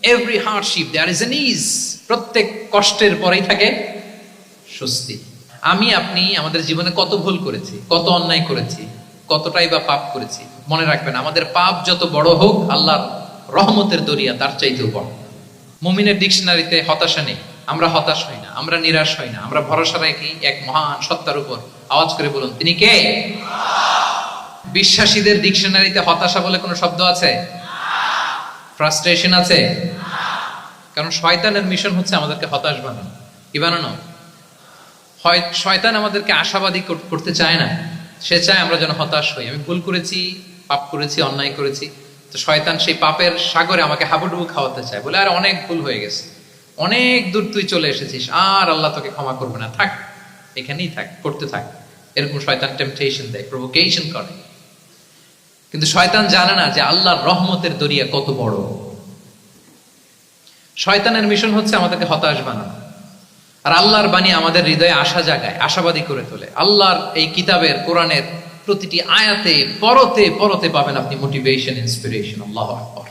Every hardship there is an ease. প্রত্যেক কষ্টের পরেই থাকে স্বস্তি। আমি আপনি আমাদের জীবনে কত ভুল করেছি, কত অন্যায় করেছি, কতটাই বা পাপ করেছি। মনে রাখবেন, আমাদের পাপ যত বড় হোক, আল্লাহর রহমতের দরিয়া তার চাইতেও বড়। মুমিনের ডিকশনারিতে হতাশা নেই। আমরা হতাশ হই না, আমরা নিরাশ হই না, আমরা ভরসা রাখি এক মহান সত্তার উপর। আওয়াজ করে বলুন, তিনি কে? বিশ্বাসীদের ডিকশনারিতে হতাশা বলে কোনো শব্দ আছে? ফ্রাস্ট্রেশন আছে? কারণ শয়তানের মিশন হচ্ছে আমাদেরকে হতাশ বানানো। কি বানানো? শয়তান আমাদেরকে আশাবাদী করতে চায় না, সে চায় আমরা যেন হতাশ হই। আমি ভুল করেছি, পাপ করেছি, অন্যায় করেছি, তো শয়তান সেই পাপের সাগরে আমাকে হাবুডুবু খাওয়াতে চায়, বলে আর অনেক ভুল হয়ে গেছে, অনেক দূর তুই চলে এসেছিস, আর আল্লাহ তোকে ক্ষমা করবে না, থাক এখানেই থাক, করতে থাক। এরকম শয়তান টেম্পটেশন দেয়, প্রভোকেশন করে। কিন্তু শয়তান জানে না যে আল্লাহর রহমতের দরিয়া কত বড়। শয়তানের মিশন হচ্ছে আমাদেরকে হতাশ বানানো, আর আল্লাহর বাণী আমাদের হৃদয়ে আশা জাগায়, আশাবাদী করে তোলে। আল্লাহর এই কিতাবের, কোরআনের প্রতিটি আয়াতে পরতে পরতে পাবেন আপনি মোটিভেশন, ইন্সপিরেশন। আল্লাহু আকবার।